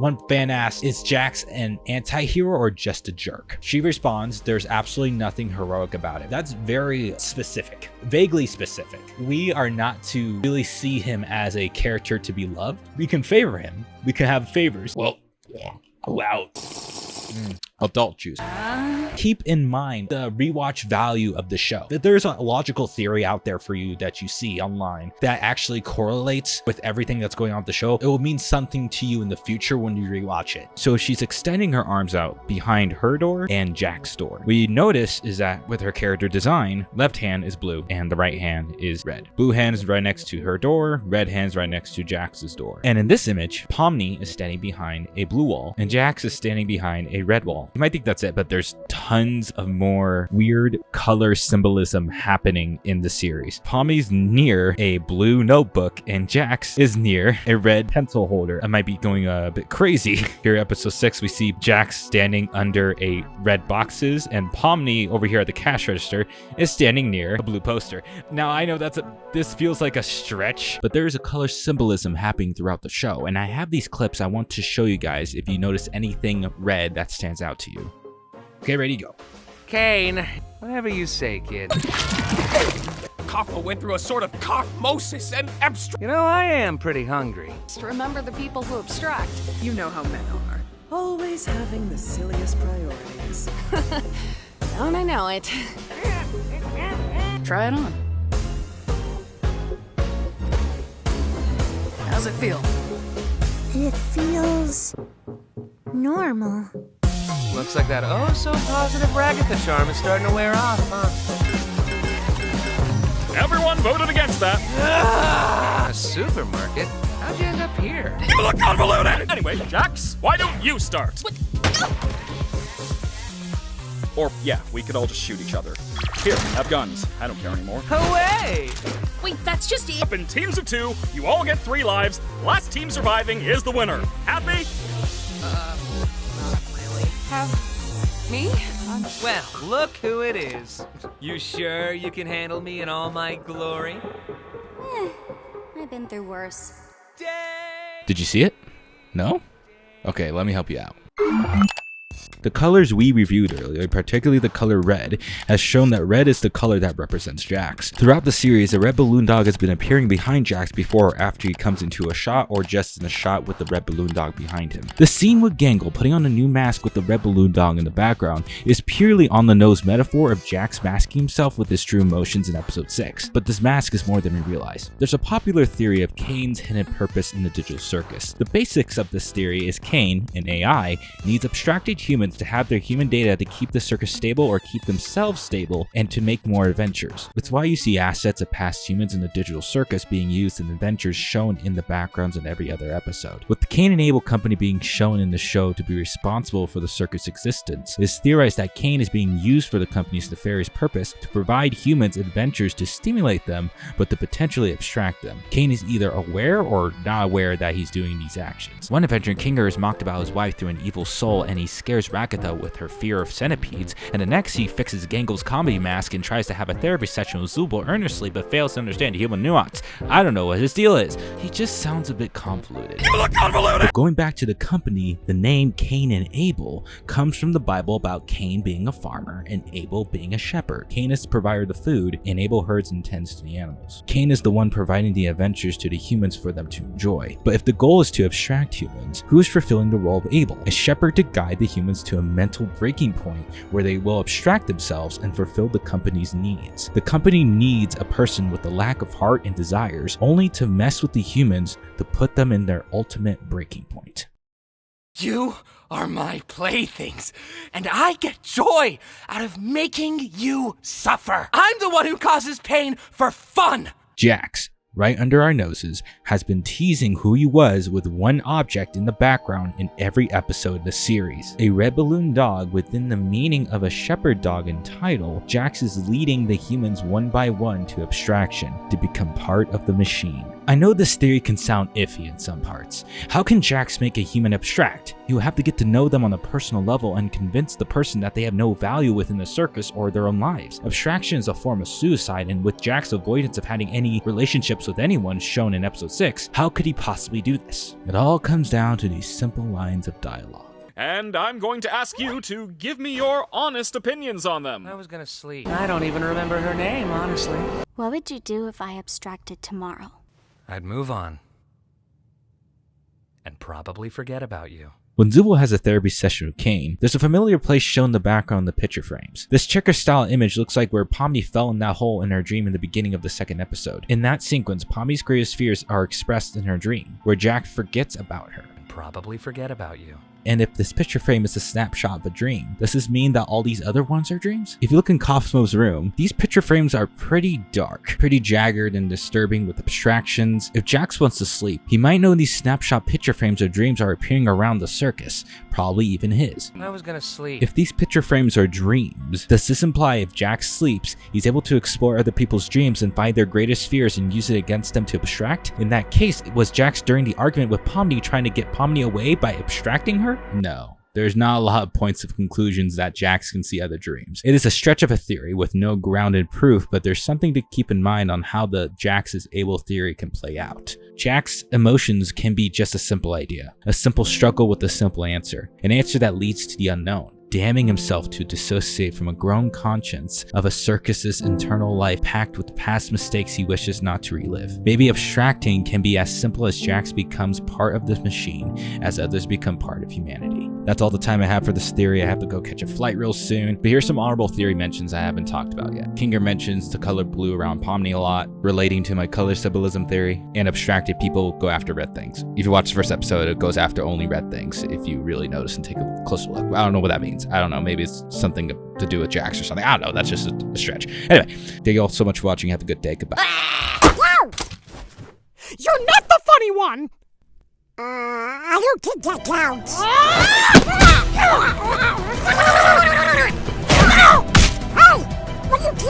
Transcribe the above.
One fan asks, is Jax an anti-hero or just a jerk? She responds, there's absolutely nothing heroic about it. That's very specific, vaguely specific. We are not to really see him as a character to be loved. We can favor him. We can have favors. Well, wow. Adult juice. Keep in mind the rewatch value of the show. That there's a logical theory out there for you that you see online that actually correlates with everything that's going on with the show. It will mean something to you in the future when you rewatch it. So she's extending her arms out behind her door and Jack's door. What you notice is that with her character design, left hand is blue and the right hand is red. Blue hand is right next to her door, red hand is right next to Jax's door. And in this image, Pomni is standing behind a blue wall and Jax is standing behind a red wall. You might think that's it, but there's tons of more weird color symbolism happening in the series. Pomni's near a blue notebook and Jax is near a red pencil holder. I might be going a bit crazy. Here episode 6, we see Jax standing under a red boxes and Pomni over here at the cash register is standing near a blue poster. Now I know this feels like a stretch, but there is a color symbolism happening throughout the show. And I have these clips I want to show you guys if you notice anything red that stands out to you. Okay, ready to go. Caine, whatever you say, kid. Kafka went through a sort of osmosis and abstract. You know, I am pretty hungry. Just remember the people who abstract. You know how men are. Always having the silliest priorities. Don't I know it? Try it on. How's it feel? It feels normal. Looks like that oh-so-positive Ragatha charm is starting to wear off, huh? Everyone voted against that. A supermarket? How'd you end up here? You look convoluted! Anyway, Jax, why don't you start? Or, yeah, we could all just shoot each other. Here, have guns. I don't care anymore. Away! Wait, that's just it. Up in teams of 2, you all get 3 lives. Last team surviving is the winner. Happy? Not really. Have me? Well, look who it is. You sure you can handle me in all my glory? I've been through worse. Did you see it? No? Okay, let me help you out. The colors we reviewed earlier, particularly the color red, has shown that red is the color that represents Jax. Throughout the series, a red balloon dog has been appearing behind Jax before or after he comes into a shot or just in a shot with the red balloon dog behind him. The scene with Gangle putting on a new mask with the red balloon dog in the background is purely on the nose metaphor of Jax masking himself with his true emotions in episode 6, but this mask is more than we realize. There's a popular theory of Caine's hidden purpose in the digital circus. The basics of this theory is Caine, an AI, needs abstracted humans to have their human data to keep the circus stable or keep themselves stable and to make more adventures. It's why you see assets of past humans in the digital circus being used in adventures shown in the backgrounds in every other episode. With the Caine and Abel company being shown in the show to be responsible for the circus existence, it is theorized that Caine is being used for the company's nefarious purpose to provide humans adventures to stimulate them, but to potentially abstract them. Caine is either aware or not aware that he's doing these actions. One adventure, Kinger is mocked about his wife through an evil soul and he scares Ragatha with her fear of centipedes, and the next he fixes Gangle's comedy mask and tries to have a therapy session with Zubul earnestly but fails to understand human nuance. I don't know what his deal is. He just sounds a bit convoluted. You look convoluted! Going back to the company, the name Caine and Abel comes from the Bible about Cain being a farmer and Abel being a shepherd. Cain is the provider of the food and Abel herds and tends to the animals. Cain is the one providing the adventures to the humans for them to enjoy. But if the goal is to abstract humans, who is fulfilling the role of Abel? A shepherd to guide the humans to a mental breaking point where they will abstract themselves and fulfill the company's needs. The company needs a person with a lack of heart and desires only to mess with the humans to put them in their ultimate breaking point. You are my playthings, and I get joy out of making you suffer. I'm the one who causes pain for fun. Jax, right under our noses, has been teasing who he was with one object in the background in every episode of the series. A red balloon dog within the meaning of a shepherd dog in title, Jax is leading the humans one by one to abstraction, to become part of the machine. I know this theory can sound iffy in some parts. How can Jax make a human abstract? You have to get to know them on a personal level and convince the person that they have no value within the circus or their own lives. Abstraction is a form of suicide, and with Jack's avoidance of having any relationships with anyone shown in episode 6, how could he possibly do this? It all comes down to these simple lines of dialogue. And I'm going to ask you to give me your honest opinions on them. I was gonna sleep. I don't even remember her name, honestly. What would you do if I abstracted tomorrow? I'd move on. And probably forget about you. When Zubul has a therapy session with Caine, there's a familiar place shown in the background in the picture frames. This checker-style image looks like where Pomni fell in that hole in her dream in the beginning of the second episode. In that sequence, Pomni's greatest fears are expressed in her dream, where Jack forgets about her. And probably forget about you. And if this picture frame is a snapshot of a dream, does this mean that all these other ones are dreams? If you look in Cosmo's room, these picture frames are pretty dark, pretty jagged and disturbing with abstractions. If Jax wants to sleep, he might know these snapshot picture frames of dreams are appearing around the circus, probably even his. I was gonna sleep. If these picture frames are dreams, does this imply if Jax sleeps, he's able to explore other people's dreams and find their greatest fears and use it against them to abstract? In that case, was Jax during the argument with Pomni trying to get Pomni away by abstracting her? No. There's not a lot of points of conclusions that Jax can see other dreams. It is a stretch of a theory with no grounded proof, but there's something to keep in mind on how the Jax's Abel theory can play out. Jax's emotions can be just a simple idea, a simple struggle with a simple answer, an answer that leads to the unknown. Damning himself to dissociate from a grown conscience of a circus's internal life packed with past mistakes he wishes not to relive. Maybe abstracting can be as simple as Jax becomes part of this machine as others become part of humanity. That's all the time I have for this theory. I have to go catch a flight real soon, but here's some honorable theory mentions I haven't talked about yet. Kinger mentions the color blue around Pomni a lot, relating to my color symbolism theory, and abstracted people go after red things. If you watch the first episode, it goes after only red things if you really notice and take a closer look. I don't know what that means. I don't know. Maybe it's something to do with Jax or something. I don't know. That's just a stretch. Anyway, thank you all so much for watching. Have a good day. Goodbye. You're not the funny one! I don't think that counts.